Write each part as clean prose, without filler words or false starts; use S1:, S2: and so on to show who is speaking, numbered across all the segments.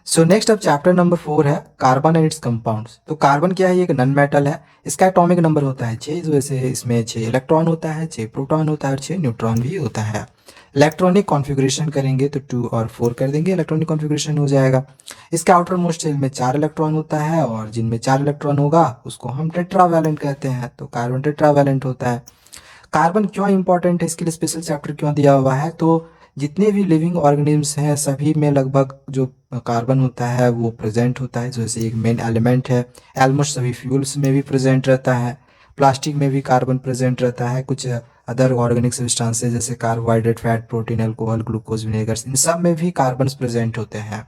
S1: So next अब chapter number 4 है carbon and it's compounds. तो कार्बन क्या है, ये एक नन मेटल है। इसका एटॉमिक नंबर होता है 6, इस वजह से इसमें 6 इलेक्ट्रॉन होता है, 6 प्रोटॉन होता है और 6 न्यूट्रॉन भी होता है। इलेक्ट्रॉनिक कॉन्फ़िगरेशन करेंगे तो 2 और 4 कर देंगे, इलेक्ट्रॉनिक कॉन्फ़िगरेशन हो जाएगा। इसका आउटर मोस्ट शेल में 4 इलेक्ट्रॉन होता है और जिनमें 4 इलेक्ट्रॉन होगा उसको हम टेट्रावैलेंट कहते हैं। तो कार्बन टेट्रावैलेंट होता है। कार्बन क्यों इंपॉर्टेंट है, इसके लिए स्पेशल चैप्टर क्यों दिया हुआ है, तो जितने भी लिविंग ऑर्गेनिम्स हैं सभी में लगभग जो कार्बन होता है वो प्रेजेंट होता है, जैसे एक मेन एलिमेंट है। ऑलमोस्ट सभी फ्यूल्स में भी प्रेजेंट रहता है, प्लास्टिक में भी कार्बन प्रेजेंट रहता है, कुछ अदर ऑर्गेनिक सब्सटेंसेस जैसे carbohydrate, fat, protein, alcohol, glucose, vinegars, इन सब में भी कार्बन प्रेजेंट होते हैं।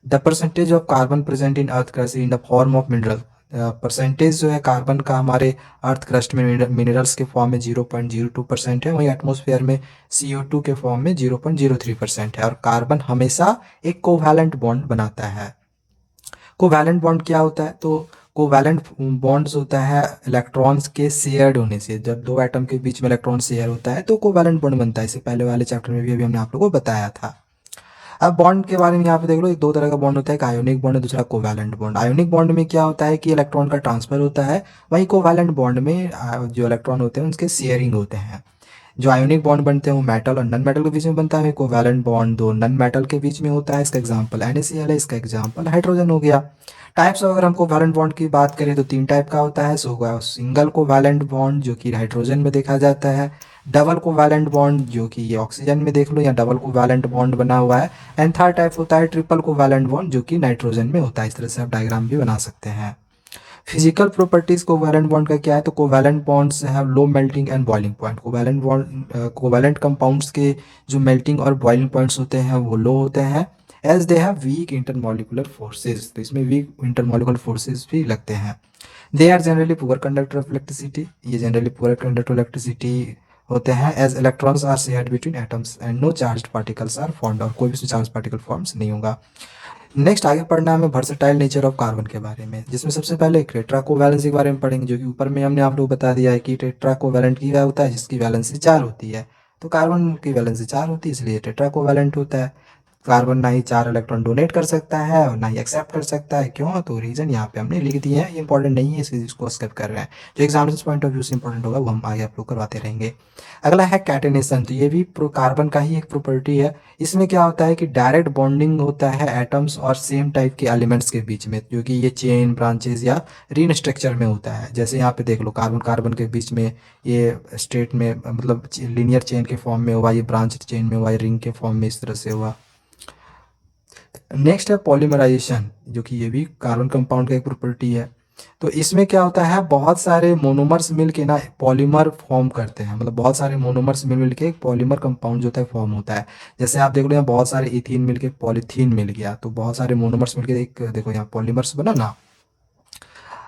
S1: The percentage of carbon present in earth crust in the form of mineral, percentage जो है कार्बन का हमारे अर्थ क्रस्ट में मिनरल्स के फॉर्म में 0.02% है, वहीं एटमॉस्फेयर में CO2 के फॉर्म में 0.03% है। और कार्बन हमेशा एक कोवैलेंट बॉन्ड बनाता है। कोवैलेंट बॉन्ड क्या होता है, तो कोवैलेंट बॉन्ड्स होता है इलेक्ट्रॉन्स के शेयर्ड होने से। जब दो एटम के बीच में इलेक्ट्रॉन शेयर होता है तो कोवैलेंट बॉन्ड बनता है। इससे पहले वाले चैप्टर में भी अभी हमने आप लोगों को बताया था। अब बॉन्ड के बारे में यहाँ पे देख लो, दो तरह का बॉन्ड होता है, एक आयोनिक बॉन्ड है, दूसरा कोवैलेंट बॉन्ड। आयोनिक बॉन्ड में क्या होता है कि इलेक्ट्रॉन का ट्रांसफर होता है, वहीं कोवैलेंट बॉन्ड में जो इलेक्ट्रॉन होते हैं उनके शेयरिंग होते हैं। जो आयोनिक बॉन्ड बनते हैं वो मेटल और नन मेटल के बीच में बनता है, कोवैलेंट बॉन्ड दो नन मेटल के बीच में होता है। इसका एग्जांपल NaCl है, इसका एग्जांपल हाइड्रोजन हो गया। टाइप्स अगर हम कोवैलेंट बॉन्ड की बात करें तो 3 टाइप का होता है। सो सिंगल कोवैलेंट बॉन्ड जो कि हाइड्रोजन में देखा जाता है, डबल कोवैलेंट बॉन्ड जो कि ये ऑक्सीजन में देख लो, या डबल कोवैलेंट बॉन्ड बना हुआ है, एंड थर्ड टाइप होता है ट्रिपल कोवैलेंट बॉन्ड जो कि नाइट्रोजन में होता है। इस तरह से आप डायग्राम भी बना सकते हैं। फिजिकल प्रॉपर्टीज कोवैलेंट बॉन्ड का क्या है, तो covalent bonds have low melting and boiling point. Covalent bond covalent compounds के जो मेल्टिंग और बॉइलिंग पॉइंट्स होते हैं वो लो होते हैं, as they have weak intermolecular forces. तो इसमें वीक इंटरमॉलिकुलर फोर्सेज भी लगते हैं। They are generally poor conductor of electricity, ये generally poor conductor of electricity होते हैं, as electrons are shared between atoms and no charged particles are formed, और कोई भी चार्ज पार्टिकल फॉर्म्स नहीं होगा। नेक्स्ट आगे पढ़ना है हमें वर्सेटाइल नेचर ऑफ कार्बन के बारे में, जिसमें सबसे पहले टेट्रा कोवैलेंसी के बारे में पढ़ेंगे, जो कि ऊपर में हमने आप लोग बता दिया है कि टेट्रा कोवैलेंट क्या होता है, जिसकी वैलेंसी 4 होती है। तो कार्बन की वैलेंसी 4 होती है, इसलिए टेट्रा कोवैलेंट होता है। कार्बन ना ही 4 इलेक्ट्रॉन डोनेट कर सकता है और ना ही एक्सेप्ट कर सकता है। क्यों, तो रीजन यहाँ पे हमने लिख दिए हैं, ये इंपॉर्टेंट नहीं है, इसको स्किप कर रहे हैं। जो एग्जामिनेशन पॉइंट ऑफ व्यू से इंपॉर्टेंट होगा वो हम आगे आप लोग करवाते रहेंगे। अगला है कैटेनेशन, तो ये भी कार्बन का ही एक प्रॉपर्टी है। इसमें क्या होता है कि डायरेक्ट बॉन्डिंग होता है एटम्स और सेम टाइप के एलिमेंट्स के बीच में, जो कि ये चेन ब्रांचेस या रिन स्ट्रक्चर में होता है। जैसे यहाँ पे देख लो, कार्बन कार्बन के बीच में ये स्टेट में मतलब लीनियर चेन के फॉर्म में हुआ, ये ब्रांच चेन में हुआ, ये रिंग के फॉर्म में इस तरह से हुआ। नेक्स्ट है पॉलीमराइजेशन, जो कि ये भी कार्बन कंपाउंड का एक प्रॉपर्टी है। तो इसमें क्या होता है, बहुत सारे मोनोमर्स मिलके ना पॉलीमर फॉर्म करते हैं, मतलब बहुत सारे मोनोमर्स मिल के एक पॉलीमर कंपाउंड जो होता है फॉर्म होता है। जैसे आप देख लो यहाँ बहुत सारे इथीन मिलके पॉलीथीन मिल गया, तो बहुत सारे मोनोमर्स मिलके एक देखो यहाँ पॉलीमर्स बना ना।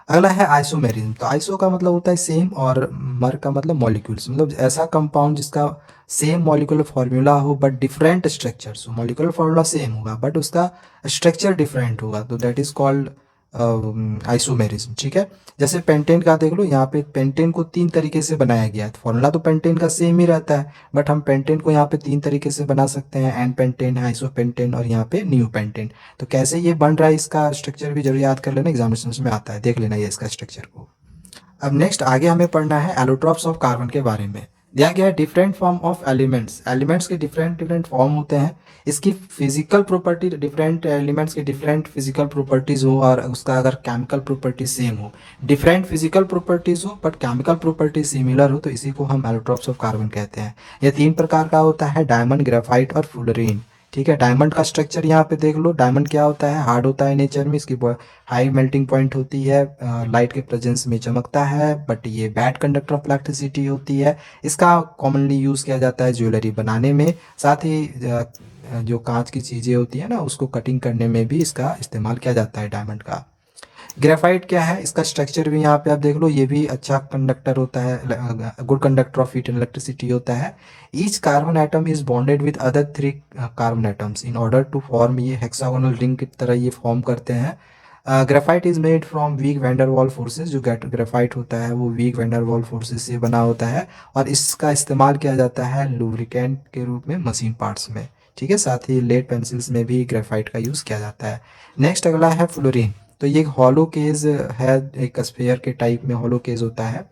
S1: अगला है आइसोमेरिज्म, तो आइसो का मतलब होता है सेम और मर का मतलब मॉलिक्यूल्स, मतलब ऐसा कंपाउंड जिसका सेम मॉलिक्यूलर फॉर्मूला हो बट डिफरेंट स्ट्रक्चर्स हो। मॉलिक्यूलर फॉर्मूला सेम होगा बट उसका स्ट्रक्चर डिफरेंट होगा, तो दैट इज कॉल्ड आइसोमेरिज्म। ठीक है, जैसे पेंटेन का देख लो, यहाँ पे पेंटेन को 3 तरीके से बनाया गया है। फॉर्मूला तो पेंटेन का सेम ही रहता है, बट हम पेंटेन को यहाँ पे 3 तरीके से बना सकते हैं, एन पेंटेन, आइसोपेंटेन और यहाँ पे न्यू पेंटेन। तो कैसे ये बन रहा है, इसका स्ट्रक्चर भी जरूर याद कर लेना, एग्जामिनेशन में आता है, देख लेना ये इसका स्ट्रक्चर को। अब नेक्स्ट आगे हमें पढ़ना है एलोट्रॉप्स ऑफ कार्बन के बारे में। दिया गया है different form of elements, elements के डिफरेंट डिफरेंट फॉर्म होते हैं। इसकी फिजिकल प्रॉपर्टी, डिफरेंट एलिमेंट्स के डिफरेंट फिजिकल प्रॉपर्टीज हो और उसका अगर केमिकल प्रॉपर्टी सेम हो, डिफरेंट फिजिकल प्रॉपर्टीज हो बट केमिकल प्रॉपर्टी सिमिलर हो, तो इसी को हम एलोट्रॉप्स ऑफ कार्बन कहते हैं। यह 3 प्रकार का होता है, डायमंड, ग्रेफाइट और फुलरीन। ठीक है, डायमंड का स्ट्रक्चर यहाँ पे देख लो, डायमंड क्या होता है, हार्ड होता है नेचर में, इसकी हाई मेल्टिंग पॉइंट होती है, लाइट के प्रेजेंस में चमकता है, बट ये बैड कंडक्टर ऑफ इलेक्ट्रिसिटी होती है। इसका कॉमनली यूज़ किया जाता है ज्वेलरी बनाने में, साथ ही जो कांच की चीज़ें होती है ना उसको कटिंग करने में भी इसका इस्तेमाल किया जाता है डायमंड का। ग्रेफाइट क्या है, इसका स्ट्रक्चर भी यहाँ पे आप देख लो, ये भी अच्छा कंडक्टर होता है, good conductor of heat and electricity होता है। Each carbon atom is bonded with other 3 carbon atoms in order to form, ये हेक्सागोनल रिंग की तरह ये फॉर्म करते हैं। Graphite is made from weak van der Waals forces, जो ग्रेफाइट होता है वो वीक वैंडर वॉल फोर्सेज से बना होता है और इसका इस्तेमाल किया जाता है लुब्रिकेंट के रूप में मशीन पार्ट्स में। ठीक है। साथ ही लेड पेंसिल्स में भी ग्रेफाइट का यूज़ किया जाता है। नेक्स्ट अगला है फ्लोरीन। तो ये एक हॉलो केज है, एक स्फीयर के टाइप में हॉलो केज होता है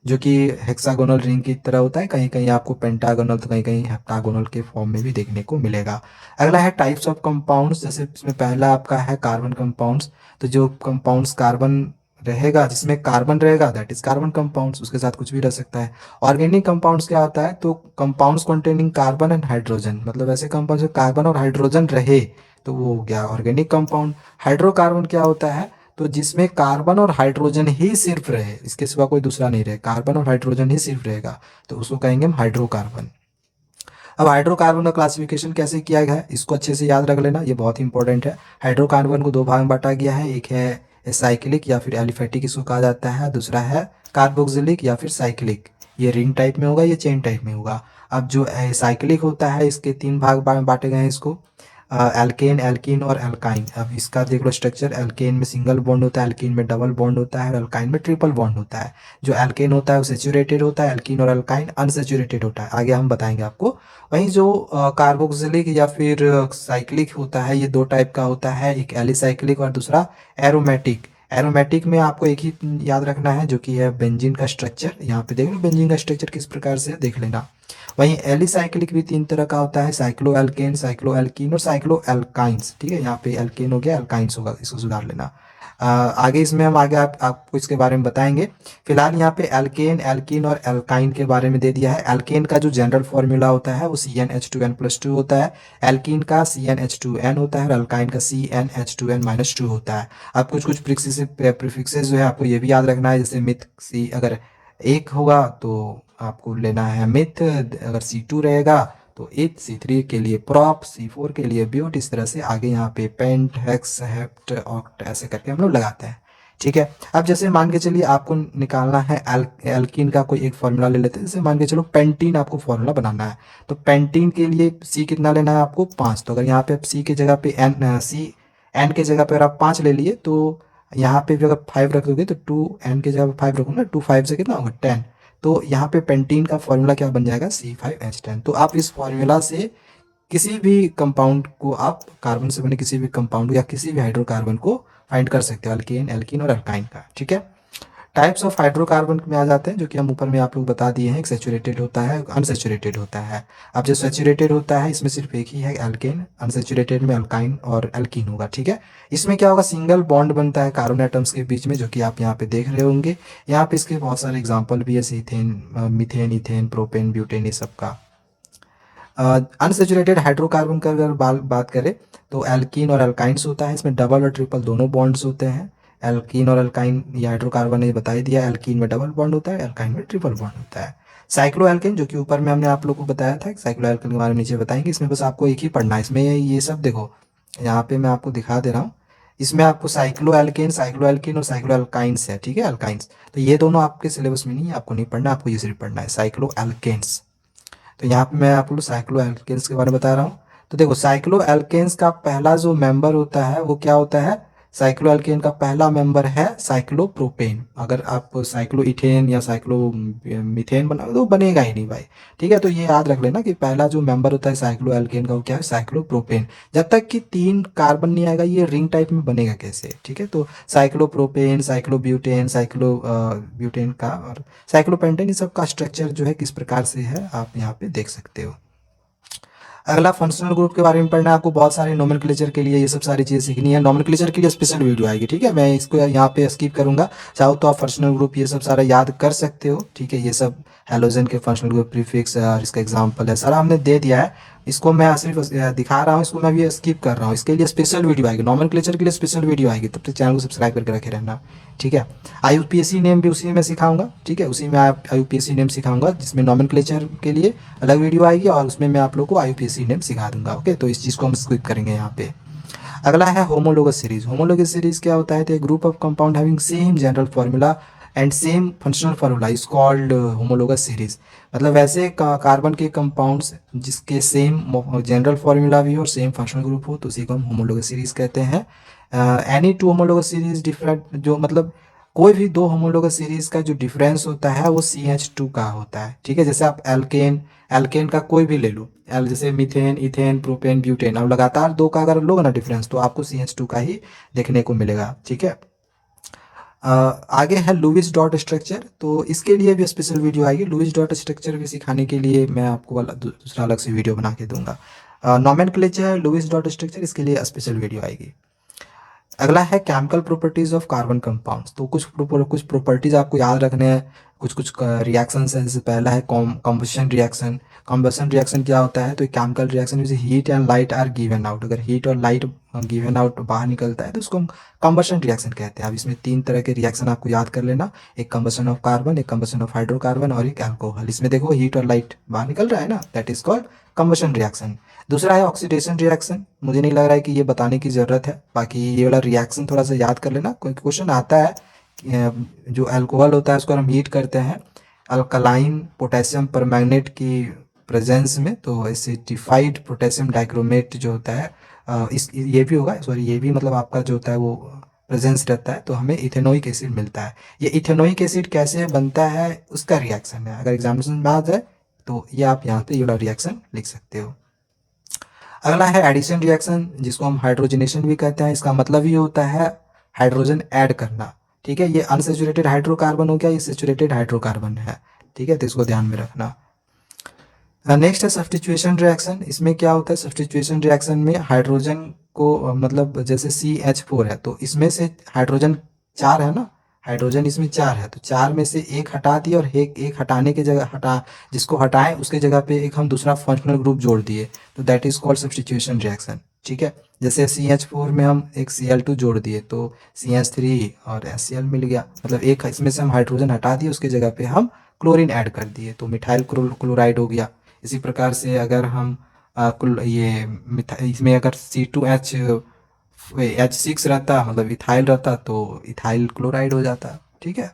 S1: जो कि हेक्सागोनल रिंग की तरह होता है। कहीं कहीं आपको पेंटागोनल तो कहीं कहीं हेप्टागोनल के फॉर्म में भी देखने को मिलेगा। अगला है टाइप्स ऑफ कंपाउंड्स। जैसे इसमें पहला आपका है कार्बन कंपाउंड्स। तो जो कंपाउंड्स कार्बन रहेगा, जिसमें कार्बन रहेगा दैट इज कार्बन कंपाउंड्स, उसके साथ कुछ भी रह सकता है। ऑर्गेनिक कंपाउंड्स क्या होता है, तो compounds containing carbon and hydrogen, मतलब ऐसे कंपाउंड जो कार्बन और हाइड्रोजन रहे तो वो हो गया ऑर्गेनिक कंपाउंड। हाइड्रोकार्बन क्या होता है, तो जिसमें कार्बन और हाइड्रोजन ही सिर्फ रहे, इसके सिवा कोई दूसरा नहीं रहे, कार्बन और हाइड्रोजन ही सिर्फ रहेगा, तो उसको कहेंगे हम हाइड्रोकार्बन। अब हाइड्रोकार्बन का क्लासिफिकेशन कैसे किया गया है, इसको अच्छे से याद रख लेना, ये बहुत ही इंपॉर्टेंट है। हाइड्रोकार्बन को दो भाग में बांटा गया है, एक है साइक्लिक या फिर एलिफेटिक इसको कहा जाता है, दूसरा है कार्बोक्सिलिक या फिर साइक्लिक। ये रिंग टाइप में होगा, ये चेन टाइप में होगा। अब जो साइक्लिक होता है इसके तीन भाग में बांटे गए हैं इसको, एल्केन, एल्कीन और एल्काइन। अब इसका देख लो स्ट्रक्चर, एल्केन में सिंगल बॉन्ड होता है, एल्कीन में डबल बॉन्ड होता है और एल्काइन में ट्रिपल बॉन्ड होता है। जो एल्केन होता है वो सेचुरेटेड होता है, एल्कीन और एल्काइन अनसेचुरेटेड होता है, आगे हम बताएंगे आपको। वहीं जो कार्बोक्सिलिक या फिर साइक्लिक होता है, ये दो टाइप का होता है, एक एलिसाइक्लिक और दूसरा एरोमेटिक। एरोमेटिक में आपको एक ही याद रखना है जो कि है बेंजीन का स्ट्रक्चर। यहाँ पे देख लो बेंजीन का स्ट्रक्चर किस प्रकार से देख लेना। वहीं एलिसाइक्लिक भी तीन तरह का होता है, साइक्लो एल्केन, साइक्लो एल्कीन और साइक्लो एल्काइंस। ठीक है, यहाँ पे एल्केन हो गया, एल्काइंस होगा, इसको सुधार लेना। आगे इसमें हम आगे आपको इसके बारे में बताएंगे। फिलहाल यहाँ पे एल्केन, एल्कीन और एल्काइन के बारे में दे दिया है। एल्केन का जो जनरल फॉर्मूला होता है वो CnH2n+2 होता है, एल्कीन का CnH2n होता है और एल्काइन का CnH2n-2 होता है। अब कुछ कुछ प्रीफिक्सेस जो है आपको ये भी याद रखना है, जैसे मिथ सी अगर एक होगा तो आपको लेना है मिथ, अगर C2 रहेगा तो इथ, C3 के लिए प्रॉप, C4 के लिए ब्यूट, इस तरह से आगे यहाँ पे पेंट, हेक्स, हेप्ट, ऑक्ट ऐसे करके हम लोग लगाते हैं। ठीक है, अब जैसे मान के चलिए आपको निकालना है एल्कीन का कोई एक फॉर्मूला ले लेते हैं। जैसे मान के चलो पेंटीन आपको फॉर्मूला बनाना है, तो पेंटीन के लिए C कितना लेना है आपको 5। तो अगर यहाँ पे C की जगह पे N के जगह पे अगर आप 5 ले लिए तो यहाँ पे भी अगर 5 रख दोगे तो 2N के जगह पे 5 रखोगे ना, 2 5 से कितना होगा 10। तो यहाँ पे पेंटीन का फॉर्मूला क्या बन जाएगा C5H10। तो आप इस फॉर्मूला से किसी भी कंपाउंड को, आप कार्बन से बने किसी भी कंपाउंड या किसी भी हाइड्रोकार्बन को फाइंड कर सकते हो, अल्केन, एल्कीन और एल्काइन का। ठीक है, टाइप्स ऑफ हाइड्रोकार्बन में आ जाते हैं जो कि हम ऊपर में आप लोग बता दिए हैं। एक सैचुरेटेड होता है, अनसैचुरेटेड होता है। अब जो सैचुरेटेड होता है इसमें सिर्फ एक ही है एल्केन, अनसैचुरेटेड में अल्काइन और एल्कीन होगा। ठीक है, इसमें क्या होगा, सिंगल बॉन्ड बनता है कार्बन एटम्स के बीच में, जो कि आप यहाँ पे देख रहे होंगे। यहाँ पे इसके बहुत सारे एग्जाम्पल भी है, सीथेन, मीथेन, इथेन, प्रोपेन, ब्यूटेन, ये सब का। अनसेचुरेटेड हाइड्रोकार्बन का अगर बात करें तो एल्कीन और एल्काइंस होता है, इसमें डबल और ट्रिपल दोनों बॉन्ड्स होते हैं। एल्कीन और एल्काइन ये हाइड्रोकार्बन ने बता ही दिया, एल्कीन में डबल बॉन्ड होता है, एल्काइन में ट्रिपल बॉन्ड होता है। साइक्लो एल्केन जो कि ऊपर में हमने आप लोगों को बताया था, साइक्लो एल्केन के बारे में नीचे बताएंगे। इसमें बस आपको एक ही पढ़ना है, इसमें ये सब देखो यहाँ पे मैं आपको दिखा दे रहा हूँ। इसमें आपको साइक्लो एल्केन, साइक्लो एल्कीन और साइक्लो एल्काइंस है। ठीक है, एल्काइंस, तो ये दोनों आपके सिलेबस में नहीं है, आपको नहीं पढ़ना, आपको ये सिर्फ पढ़ना है साइक्लो एल्केन्स। तो यहाँ पे मैं आपको साइक्लो एल्केन्स के बारे में बता रहा हूँ। तो देखो साइक्लो एल्केन्स का पहला जो मेंबर होता है वो क्या होता है, साइक्लो एल्केन का पहला मेंबर है साइक्लोप्रोपेन। अगर आप साइक्लो इथेन या साइक्लो मीथेन बनाओ तो बनेगा ही नहीं भाई। ठीक है, तो ये याद रख लेना कि पहला जो मेंबर होता है साइक्लो एल्केन का वो क्या है, साइक्लोप्रोपेन। जब तक कि 3 कार्बन नहीं आएगा ये रिंग टाइप में बनेगा कैसे। ठीक है, तो साइक्लोप्रोपेन, साइक्लोब्यूटेन, साइक्लो ब्यूटेन का और साइक्लोपेंटेन, ये सब का स्ट्रक्चर जो है किस प्रकार से है आप यहाँ पे देख सकते हो। अगला फंक्शनल ग्रुप के बारे में पढ़ना है आपको। बहुत सारे नोमेनक्लेचर के लिए ये सब सारी चीज़ें सीखनी है, नोमेनक्लेचर के लिए स्पेशल वीडियो आएगी। ठीक है, मैं इसको यहाँ पे स्किप करूंगा, चाहो तो आप फंक्शनल ग्रुप ये सब सारा याद कर सकते हो। ठीक है, ये सब हैलोजन के फंक्शनल ग्रुप, प्रीफिक्स और इसका एग्जांपल है सारा हमने दे दिया है। इसको मैं सिर्फ दिखा रहा हूँ, इसको मैं भी स्किप कर रहा हूँ। इसके लिए स्पेशल वीडियो आएगी, नोमेनक्लेचर के लिए स्पेशल वीडियो आएगी, तब तक चैनल को सब्सक्राइब करके रखे रहना। ठीक है, IUPAC नेम भी उसी में सिखाऊंगा। ठीक है, उसी में आप IUPAC नेम सिखाऊंगा, जिसमें नोमेनक्लेचर के लिए अलग वीडियो आएगी और उसमें मैं आप लोग को IUPAC नेम सिखा दूंगा। ओके, तो इस चीज़ को हम स्किप करेंगे यहाँ पे। अगला है होमोलोगस सीरीज। होमोलोगस सीरीज क्या होता है, तो group of compound having same general formula and same functional formula is called homologous series. मतलब वैसे कार्बन के कंपाउंड्स जिसके सेम जनरल फार्मूला भी हो और सेम फंक्शनल ग्रुप हो, तो उसी को हम होमोलोगस सीरीज कहते हैं। Any two homologous series different, जो मतलब कोई भी दो होमोलोगस सीरीज का जो डिफरेंस होता है वो CH2 का होता है, ठीक है। जैसे आप एल्केन एल्केन का कोई भी ले लो, एल जैसे मीथेन, इथेन, प्रोपेन, ब्यूटेन, अब लगातार दो का अगर लोगे ना डिफरेंस तो आपको CH2 का ही देखने को मिलेगा, ठीक है। आगे है लुईस डॉट स्ट्रक्चर, तो इसके लिए भी स्पेशल वीडियो आएगी। लुईस डॉट स्ट्रक्चर भी सिखाने के लिए मैं आपको वाला दूसरा अलग से वीडियो बना के दूंगा। नोमेनक्लेचर है लुईस डॉट स्ट्रक्चर, इसके लिए स्पेशल वीडियो आएगी। अगला है chemical properties of carbon compounds, तो कुछ प्रॉपर्टीज आपको याद रखने हैं, कुछ कुछ रिएक्शंस है। जैसे पहला है कॉम्बशन रिएक्शन। कॉम्बशन रिएक्शन क्या होता है, तो केमिकल रिएक्शन जैसे heat and light are given out, अगर हीट और लाइट गिवन आउट बाहर निकलता है तो उसको हम कॉम्बशन रिएक्शन कहते हैं। अब इसमें तीन तरह के रिएक्शन आपको याद कर लेना, एक कम्बशन ऑफ कार्बन, एक कम्बशन ऑफ हाइड्रोकार्बन और एक अल्कोहल। इसमें देखो हीट और लाइट बाहर निकल रहा है ना, that is called combustion reaction. दूसरा है ऑक्सीडेशन रिएक्शन, मुझे नहीं लग रहा है कि ये बताने की ज़रूरत है, बाकी ये वाला रिएक्शन थोड़ा सा याद कर लेना, कोई क्वेश्चन आता है। जो अल्कोहल होता है उसको हम हीट करते हैं अल्कलाइन पोटेशियम परमैंगनेट की प्रेजेंस में, तो एसिडिफाइड पोटेशियम डाइक्रोमेट जो होता है इस ये भी होगा, सॉरी ये भी मतलब आपका जो होता है वो प्रेजेंस रहता है, तो हमें इथेनोइक एसिड मिलता है। ये इथेनोइक एसिड कैसे बनता है उसका रिएक्शन है, अगर एग्जामिनेशन में आ जाए तो ये आप यहाँ पे ये वाला रिएक्शन लिख सकते हो। अगला है एडिशन रिएक्शन, जिसको हम हाइड्रोजनेशन भी कहते हैं। इसका मतलब ये होता है हाइड्रोजन ऐड करना, ठीक है। ये अनसेचुरेटेड हाइड्रोकार्बन हो गया, ये सेचुरेटेड हाइड्रोकार्बन है, ठीक है, तो इसको ध्यान में रखना। नेक्स्ट है सब्स्टिट्यूशन रिएक्शन। इसमें क्या होता है, सब्स्टिट्यूशन रिएक्शन में हाइड्रोजन को मतलब जैसे CH4 है तो इसमें से हाइड्रोजन 4 है ना, हाइड्रोजन इसमें 4 है, तो 4 में से एक हटा दिए और एक हटाने की जगह जिसको हटाएं उसके जगह पे एक हम दूसरा फंक्शनल ग्रुप जोड़ दिए, तो that is called substitution reaction, ठीक है। जैसे CH4 में हम एक Cl2 जोड़ दिए तो CH3 और HCl मिल गया, मतलब एक इसमें से हम हाइड्रोजन हटा दिए उसके जगह पे हम क्लोरीन ऐड कर दिए तो मिथाइल क्लोराइड हो गया। इसी प्रकार से अगर हम इसमें अगर H6 रहता मतलब इथाइल रहता तो इथाइल क्लोराइड हो जाता, ठीक है।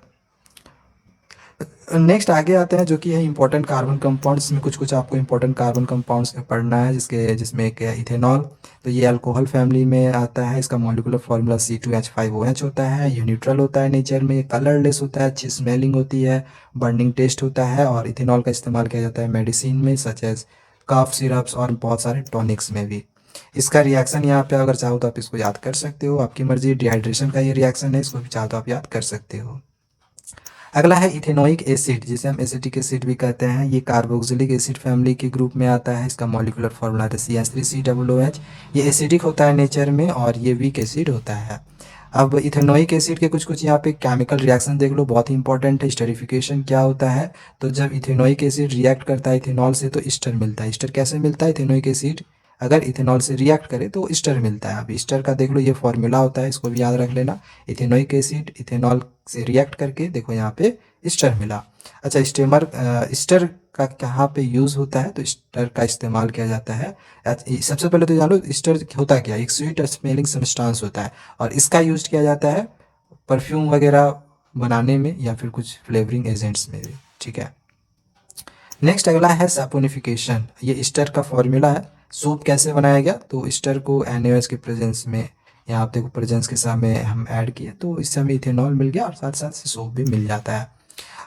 S1: नेक्स्ट आगे आते हैं जो कि है इंपॉर्टेंट कार्बन कंपाउंड्स में कुछ कुछ आपको इंपॉर्टेंट कार्बन कंपाउंड्स पढ़ना है, जिसमें एक है इथेनॉल, तो ये अल्कोहल फैमिली में आता है। इसका मॉलिक्यूलर फार्मूला C2H5OH होता है। ये न्यूट्रल होता है नेचर में, कलरलेस होता है, अच्छी स्मेलिंग होती है, बर्निंग टेस्ट होता है, और इथेनॉल का इस्तेमाल किया जाता है मेडिसिन में सच एज कफ सिरप्स और बहुत सारे टॉनिक्स में भी। इसका रिएक्शन यहाँ पे अगर चाहो तो आप इसको याद कर सकते हो, आपकी मर्जी। डिहाइड्रेशन का ये रिएक्शन है, इसको भी चाहो तो आप याद कर सकते हो। अगला है इथेनोइक एसिड, जिसे हम एसिटिक एसिड भी कहते हैं। ये कार्बोक्सिलिक एसिड फैमिली के ग्रुप में आता है। इसका मॉलिक्यूलर फार्मूला है CH3COOH। ये एसिडिक होता है नेचर में और ये वीक एसिड होता है। अब इथेनोइक एसिड के कुछ कुछ यहाँ पे केमिकल रिएक्शन देख लो, बहुत ही इंपॉर्टेंट है। स्टरीफिकेशन क्या होता है, तो जब इथेनोइक एसिड रिएक्ट करता है इथेनॉल से तो ईस्टर मिलता है। ईस्टर कैसे मिलता है, इथेनोइक एसिड अगर इथेनॉल से रिएक्ट करे तो ईस्टर मिलता है। अब ईस्टर का देख लो, ये फॉर्मूला होता है, इसको भी याद रख लेना। इथेनोइक एसिड इथेनॉल से रिएक्ट करके देखो यहाँ पे ईस्टर मिला। अच्छा, ईस्टर का कहाँ पे यूज़ होता है, तो ईस्टर का इस्तेमाल किया जाता है। सबसे पहले तो जानो ईस्टर होता क्या है, एक स्वीट स्मेलिंग सब्सटेंस होता है और इसका यूज किया जाता है परफ्यूम वगैरह बनाने में या फिर कुछ फ्लेवरिंग एजेंट्स में भी, ठीक है। नेक्स्ट अगला है सैपोनिफिकेशन। ये ईस्टर का फॉर्मूला है। सूप कैसे बनाया गया, तो ईस्टर को NaOH के प्रेजेंस में, यहाँ आप देखो प्रेजेंस के साथ में हम ऐड किए तो इससे हमें इथेनॉल मिल गया और साथ साथ से सोप भी मिल जाता है।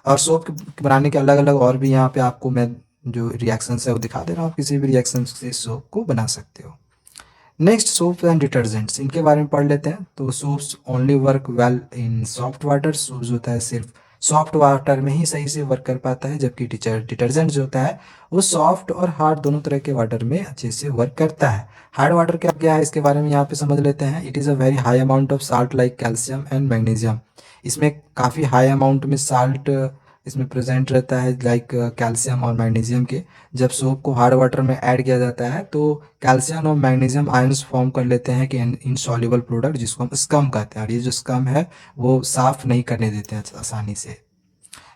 S1: और सोप बनाने के अलग अलग और भी यहाँ पे आपको मैं जो रिएक्शंस है वो दिखा दे रहा हूँ, किसी भी रिएक्शन से सोप को बना सकते हो। नेक्स्ट सोप्स एंड डिटर्जेंट्स, इनके बारे में पढ़ लेते हैं। तो soaps only work well in soft water. Soaps होता है सिर्फ सॉफ्ट वाटर में ही सही से वर्क कर पाता है, जबकि डिटर्जेंट जो होता है वो सॉफ्ट और हार्ड दोनों तरह के वाटर में अच्छे से वर्क करता है। हार्ड वाटर क्या क्या है इसके बारे में यहाँ पे समझ लेते हैं। It is a very high amount of salt like calcium and magnesium. इसमें काफ़ी हाई अमाउंट में साल्ट इसमें प्रेजेंट रहता है, लाइक कैल्शियम और मैग्नीशियम के। जब सोप को हार्ड वाटर में ऐड किया जाता है तो कैल्शियम और मैग्नीशियम आयंस फॉर्म कर लेते हैं कि इनसॉल्युबल प्रोडक्ट, जिसको हम स्कम कहते हैं। और ये जो स्कम है वो साफ नहीं करने देते हैं आसानी से।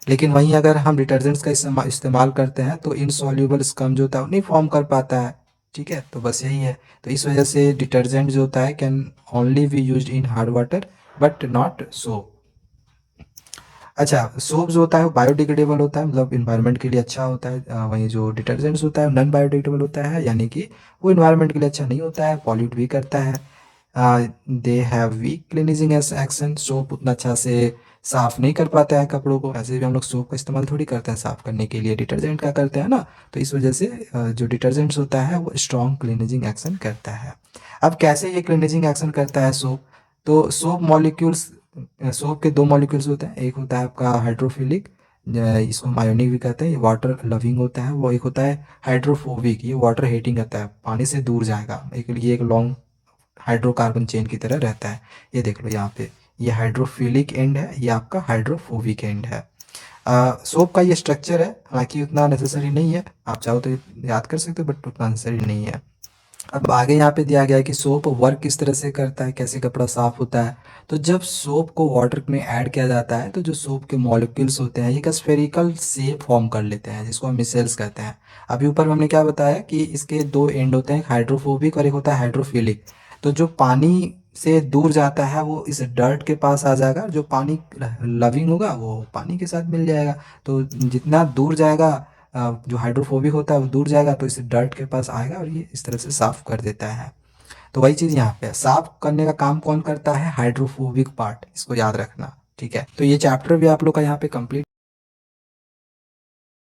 S1: लेकिन वहीं अगर हम डिटर्जेंट्स का इस्तेमाल करते हैं तो इनसॉल्युबल स्कम जो होता है वो नहीं फॉर्म कर पाता है, ठीक है। तो बस यही है, तो इस वजह से डिटर्जेंट जो होता है can only be used in hard water but not soap. अच्छा, सोप जो होता है वो बायोडिग्रेडेबल होता है, मतलब इन्वायरमेंट के लिए अच्छा होता है। वहीं जो डिटर्जेंट्स होता है नॉन बायोडिग्रेडेबल होता है, यानी कि वो इन्वायरमेंट के लिए अच्छा नहीं होता है, पॉल्यूट भी करता है। They have weak cleansing action. Soap उतना अच्छा से साफ नहीं कर पाता है कपड़ों को। ऐसे भी हम लोग सोप का इस्तेमाल थोड़ी करते हैं साफ करने के लिए, डिटर्जेंट का करते हैं ना। तो इस वजह से जो डिटर्जेंट्स होता है वो स्ट्रॉन्ग क्लीनिजिंग एक्शन करता है। अब कैसे ये क्लीनिजिंग एक्शन करता है सोप? तो सोप मॉलिक्यूल्स, सोप के दो मॉलिक्यूल्स होते हैं। एक होता है आपका हाइड्रोफिलिक, इसको आयोनिक भी कहते हैं, ये वाटर लविंग होता है। वो एक होता है हाइड्रोफोबिक, ये वाटर हेटिंग रहता है, पानी से दूर जाएगा। ये एक लॉन्ग हाइड्रोकार्बन चेन की तरह रहता है। ये देख लो यहाँ पे, ये हाइड्रोफिलिक एंड है, ये आपका हाइड्रोफोबिक एंड है। सोप का ये स्ट्रक्चर है, हालांकि उतना नेसेसरी नहीं है, आप चाहो तो याद कर सकते हो, बट उतना नेसेसरी नहीं है। अब आगे यहाँ पे दिया गया है कि सोप वर्क किस तरह से करता है, कैसे कपड़ा साफ होता है। तो जब सोप को वाटर में ऐड किया जाता है तो जो सोप के मॉलिक्यूल्स होते हैं एक स्फेरिकल शेप फॉर्म कर लेते हैं, जिसको हम मिसेल्स कहते हैं। अभी ऊपर हमने क्या बताया कि इसके दो एंड होते हैं, हाइड्रोफोबिक और एक होता है हाइड्रोफिलिक। तो जो पानी से दूर जाता है वो इस डर्ट के पास आ जाएगा, जो पानी लविंग होगा वो पानी के साथ मिल जाएगा। तो जितना दूर जाएगा, जो हाइड्रोफोबिक होता है वो दूर जाएगा तो इस डर्ट के पास आएगा और ये इस तरह से साफ कर देता है। तो वही चीज़ यहाँ पे है, साफ करने का काम कौन करता है? हाइड्रोफोबिक पार्ट, इसको याद रखना। ठीक है, तो ये चैप्टर भी आप लोग का यहाँ पे कंप्लीट